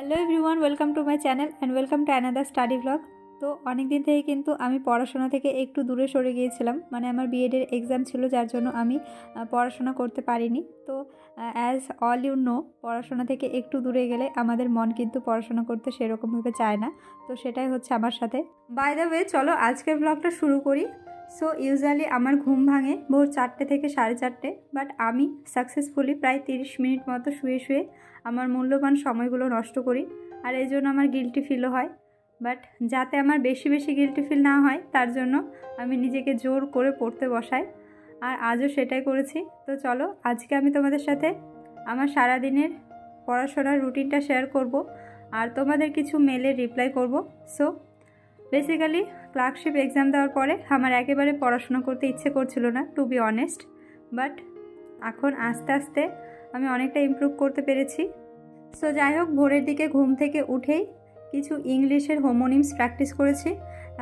Hello everyone, welcome to my channel and welcome to another study blog. তো অনেক দিন থেকে কিন্তু আমি পড়াশোনা থেকে একটু দূরে সরে গিয়েছিলাম, মানে আমার বিএডের এক্সাম ছিল, যার জন্য আমি পড়াশোনা করতে পারিনি। তো অ্যাজ অল ইউ নো, পড়াশোনা থেকে একটু দূরে গেলে আমাদের মন কিন্তু পড়াশোনা করতে সেরকমভাবে চায় না। তো সেটাই হচ্ছে আমার সাথে। বাই দ্য ওয়ে, চলো আজকের ব্লগটা শুরু করি। সো ইউজুয়ালি আমার ঘুম ভাঙে ভোর 4টে থেকে 4:30, বাট আমি সাকসেসফুলি প্রায় 30 মিনিট মতো শুয়ে শুয়ে আমার মূল্যবান সময়গুলো নষ্ট করি, আর এই জন্য আমার গিল্টি ফিলও হয়। বাট যাতে আমার বেশি বেশি গিল্টি ফিল না হয়, তার জন্য আমি নিজেকে জোর করে পড়তে বসাই, আর আজও সেটাই করেছি। তো চলো আজকে আমি তোমাদের সাথে আমার সারাদিনের পড়াশোনার রুটিনটা শেয়ার করব, আর তোমাদের কিছু মেলে রিপ্লাই করব। সো বেসিক্যালি ক্লার্কশিপ এক্সাম দেওয়ার পরে আমার একেবারে পড়াশোনা করতে ইচ্ছে করছিল না, টু বি অনেস্ট। বাট এখন আস্তে আস্তে আমি অনেকটা ইমপ্রুভ করতে পেরেছি। সো যাই হোক, ভোরের দিকে ঘুম থেকে উঠেই কিছু ইংলিশের হোমোনিমস প্র্যাকটিস করেছি।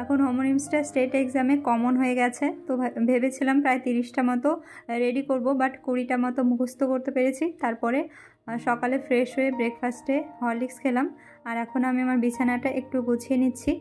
এখন হোমোনিমসটা স্টেট এক্সামে কমন হয়ে গেছে, তো ভেবেছিলাম প্রায় 30টা মতো রেডি করব, বাট 20টা মতো মুখস্থ করতে পেরেছি। তারপরে সকালে ফ্রেশ হয়ে ব্রেকফাস্টে হরলিক্স খেলাম, আর এখন আমি আমার বিছানাটা একটু গুছিয়ে নিচ্ছি।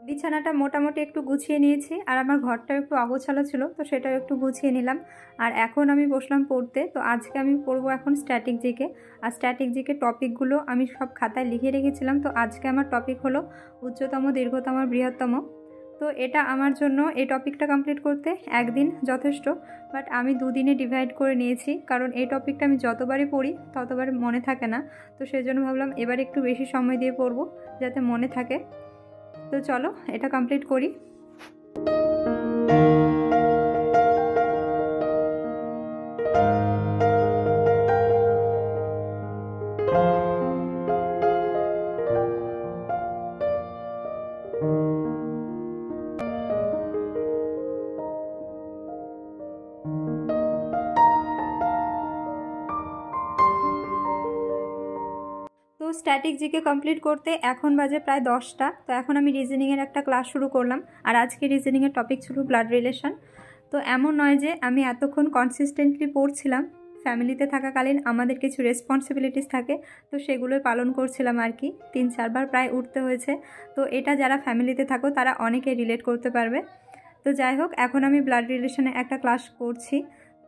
বিছানাটা মোটামুটি একটু গুছিয়ে নিয়েছি, আর আমার ঘরটাও একটু অগোছালো ছিল, তো সেটাও একটু গুছিয়ে নিলাম। আর এখন আমি বসলাম পড়তে। তো আজকে আমি পড়বো এখন স্ট্যাটিক জিকে। আর স্ট্যাটিক জিকে টপিকগুলো আমি সব খাতায় লিখে রেখেছিলাম। তো আজকে আমার টপিক হলো উচ্চতম, দীর্ঘতম, বৃহত্তম। তো এটা আমার জন্য এই টপিকটা কমপ্লিট করতে একদিন যথেষ্ট, বাট আমি 2 দিনে ডিভাইড করে নিয়েছি, কারণ এই টপিকটা আমি যতবারই পড়ি ততবার মনে থাকে না। তো সেই জন্য ভাবলাম এবার একটু বেশি সময় দিয়ে পড়বো যাতে মনে থাকে। তো চলো এটা কমপ্লিট করি। তো স্ট্যাটিক জিকে কমপ্লিট করতে এখন বাজে প্রায় 10টা। তো এখন আমি রিজনিংয়ের একটা ক্লাস শুরু করলাম, আর আজকে রিজনিংয়ের টপিক ছিল ব্লাড রিলেশন। তো এমন নয় যে আমি এতক্ষণ কনসিস্টেন্টলি পড়ছিলাম, ফ্যামিলিতে থাকাকালীন আমাদের কিছু রেসপন্সিবিলিটিস থাকে, তো সেগুলোই পালন করছিলাম আর কি। 3-4 বার প্রায় উঠতে হয়েছে। তো এটা যারা ফ্যামিলিতে থাকো তারা অনেকে রিলেট করতে পারবে। তো যাই হোক, এখন আমি ব্লাড রিলেশনে একটা ক্লাস করছি।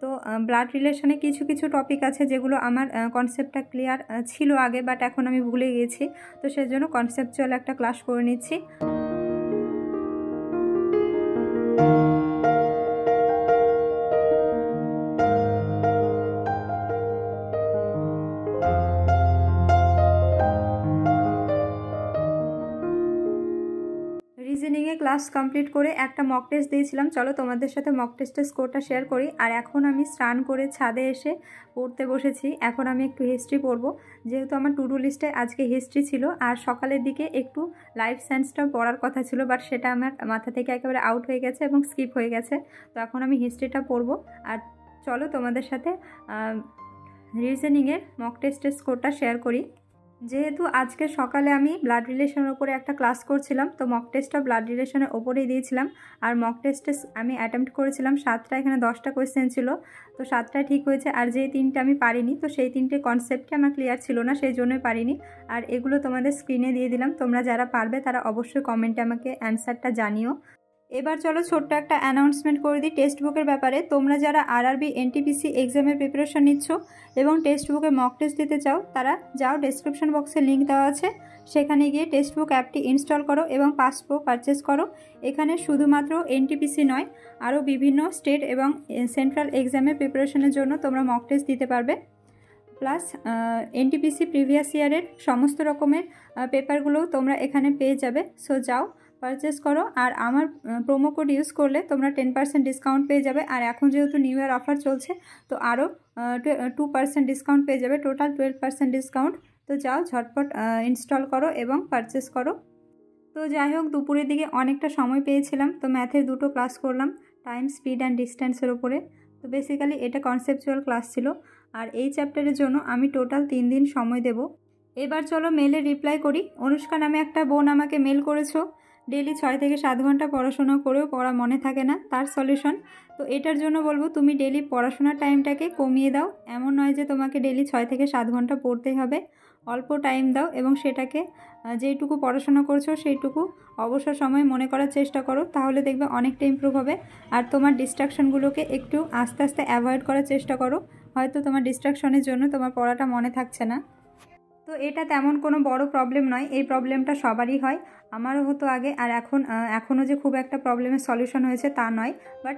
তো ব্লাড রিলেশনে কিছু কিছু টপিক আছে যেগুলো আমার কনসেপ্টটা ক্লিয়ার ছিল আগে, বাট এখন আমি ভুলে গিয়েছি। তো সেজন্য কনসেপচুয়াল একটা ক্লাস করে নিচ্ছি। রিজনিংয়ে ক্লাস কমপ্লিট করে একটা মক টেস্ট দিয়েছিলাম। চলো তোমাদের সাথে মক টেস্টের স্কোরটা শেয়ার করি। আর এখন আমি স্নান করে ছাদে এসে পড়তে বসেছি। এখন আমি একটু হিস্ট্রি পড়বো, যেহেতু আমার টু ডু লিস্টে আজকে হিস্ট্রি ছিল, আর সকালের দিকে একটু লাইফ সায়েন্সটা পড়ার কথা ছিল, বাট সেটা আমার মাথা থেকে একেবারে আউট হয়ে গেছে এবং স্কিপ হয়ে গেছে। তো এখন আমি হিস্ট্রিটা পড়বো। আর চলো তোমাদের সাথে রিজনিংয়ের মক টেস্টের স্কোরটা শেয়ার করি। যেহেতু আজকে সকালে আমি ব্লাড রিলেশনের ওপরে একটা ক্লাস করছিলাম, তো মক টেস্টটা ব্লাড রিলেশনের ওপরেই দিয়েছিলাম। আর মক টেস্টে আমি অ্যাটেম্প্ট করেছিলাম 7টা, এখানে 10টা কোয়েশ্চেন ছিল। তো 7টাই ঠিক হয়েছে, আর যে 3টে আমি পারিনি, তো সেই 3টে কনসেপ্টই আমার ক্লিয়ার ছিল না, সেই জন্যই পারিনি। আর এগুলো তোমাদের স্ক্রিনে দিয়ে দিলাম, তোমরা যারা পারবে তারা অবশ্যই কমেন্টে আমাকে অ্যান্সারটা জানিও। এবার চলো ছোট্ট একটা অ্যানাউন্সমেন্ট করে দিই টেক্সট বুকের ব্যাপারে। তোমরা যারা আরআরবি এনটিপিসি এক্সামের প্রিপারেশন নিচ্ছ এবং টেক্সট বুকে মক টেস্ট দিতে চাও, তারা যাও, ডেসক্রিপশন বক্সে লিঙ্ক দেওয়া আছে, সেখানে গিয়ে টেক্সট বুক অ্যাপটি ইনস্টল করো এবং পাস প্রো পারচেস করো। এখানে শুধুমাত্র এনটিপিসি নয়, আরও বিভিন্ন স্টেট এবং সেন্ট্রাল এক্সামের প্রিপারেশনের জন্য তোমরা মক টেস্ট দিতে পারবে। প্লাস এনটিপিসি প্রিভিয়াস ইয়ারের সমস্ত রকমের পেপারগুলোও তোমরা এখানে পেয়ে যাবে। সো যাও, পারচেস করো। আর আমার প্রোমো কোড ইউজ করলে তোমরা 10% ডিসকাউন্ট পেয়ে যাবে। আর এখন যেহেতু নিউ ইয়ার অফার চলছে, তো আরও 2% ডিসকাউন্ট পেয়ে যাবে, টোটাল 12% ডিসকাউন্ট। তো যাও, ঝটপট ইনস্টল করো এবং পারচেস করো। তো যাই হোক, দুপুরের দিকে অনেকটা সময় পেয়েছিলাম, তো ম্যাথের 2টো ক্লাস করলাম, টাইম, স্পিড অ্যান্ড ডিস্ট্যান্সের ওপরে। তো বেসিক্যালি এটা কনসেপচুয়াল ক্লাস ছিল। আর এই চ্যাপ্টারের জন্য আমি টোটাল 3 দিন সময় দেব। এবার চলো মেলে রিপ্লাই করি। অনুষ্কা নামে একটা বোন আমাকে মেল করেছো, ডেলি 6 থেকে 7 ঘন্টা পড়াশোনা করেও পড়া মনে থাকে না, তার সলিউশন। তো এটার জন্য বলবো তুমি ডেলি পড়াশোনার টাইমটাকে কমিয়ে দাও। এমন নয় যে তোমাকে ডেলি 6 থেকে 7 ঘন্টা পড়তেই হবে, অল্প টাইম দাও এবং সেটাকে যেইটুকু পড়াশোনা করছো সেইটুকু অবসর সময় মনে করার চেষ্টা করো, তাহলে দেখবে অনেকটা ইমপ্রুভ হবে। আর তোমার ডিস্ট্রাকশনগুলোকে একটু আস্তে আস্তে অ্যাভয়েড করার চেষ্টা করো। হয়তো তোমার ডিস্ট্রাকশনের জন্য তোমার পড়াটা মনে থাকছে না, তো এটা তেমন কোনো বড় প্রবলেম নয়। এই প্রবলেমটা সবারই হয়, আমারও হতো আগে, আর এখনও যে খুব একটা প্রবলেমের সলিউশন হয়েছে তা নয়। বাট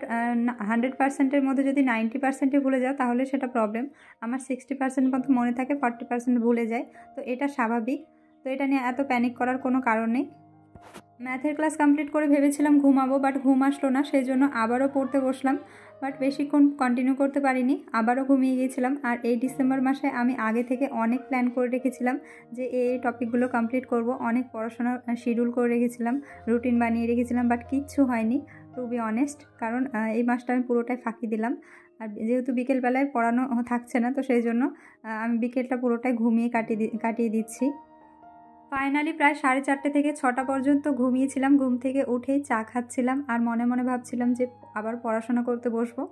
100%-এর মধ্যে যদি 90%-এ ভুলে যাও তাহলে সেটা প্রবলেম। আমার 60% মতো মনে থাকে, 40% ভুলে যায়, তো এটা স্বাভাবিক। তো এটা নিয়ে এত প্যানিক করার কোনো কারণ নেই। ম্যাথের ক্লাস কমপ্লিট করে ভেবেছিলাম ঘুমাবো, বাট ঘুম আসলো না, সেই জন্য আবারও পড়তে বসলাম। বাট বেশিক্ষণ কন্টিনিউ করতে পারিনি, আবারও ঘুমিয়ে গিয়েছিলাম। আর এই ডিসেম্বর মাসে আমি আগে থেকে অনেক প্ল্যান করে রেখেছিলাম যে এই টপিকগুলো কমপ্লিট করব, অনেক পড়াশোনা শিডিউল করে রেখেছিলাম, রুটিন বানিয়ে রেখেছিলাম, বাট কিচ্ছু হয়নি টু বি অনেস্ট। কারণ এই মাসটা আমি পুরোটাই ফাঁকি দিলাম। আর যেহেতু বিকেলবেলায় পড়ানো থাকছে না, তো সেই জন্য আমি বিকেলটা পুরোটাই ঘুমিয়ে কাটিয়ে দিচ্ছি। ফাইনালি প্রায় 4:30 থেকে 6টা পর্যন্ত ঘুমিয়েছিলাম। ঘুম থেকে উঠেই চা খাচ্ছিলাম আর মনে মনে ভাবছিলাম যে আবার পড়াশোনা করতে বসবো।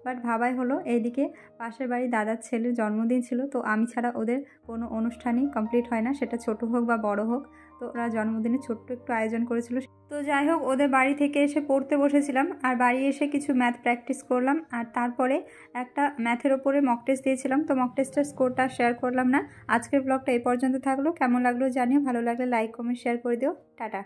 বাট ভাবাই হলো এইদিকে পাশের বাড়ি দাদার ছেলের জন্মদিন ছিল, তো আমি ছাড়া ওদের কোনো অনুষ্ঠানই কমপ্লিট হয় না, সেটা ছোট হোক বা বড় হোক। তো ওরা জন্মদিনে ছোট্ট একটু আয়োজন করেছিল। তো যাই হোক, ওদের বাড়ি থেকে এসে পড়তে বসেছিলাম, আর বাড়ি এসে কিছু ম্যাথ প্র্যাকটিস করলাম, আর তারপরে একটা ম্যাথের ওপরে মক টেস্ট দিয়েছিলাম। তো মক টেস্টের স্কোরটা শেয়ার করলাম না। আজকের ব্লগটা এই পর্যন্ত থাকলো। কেমন লাগলো জানিও, ভালো লাগলে লাইক কমেন্ট শেয়ার করে দিও। টাটা।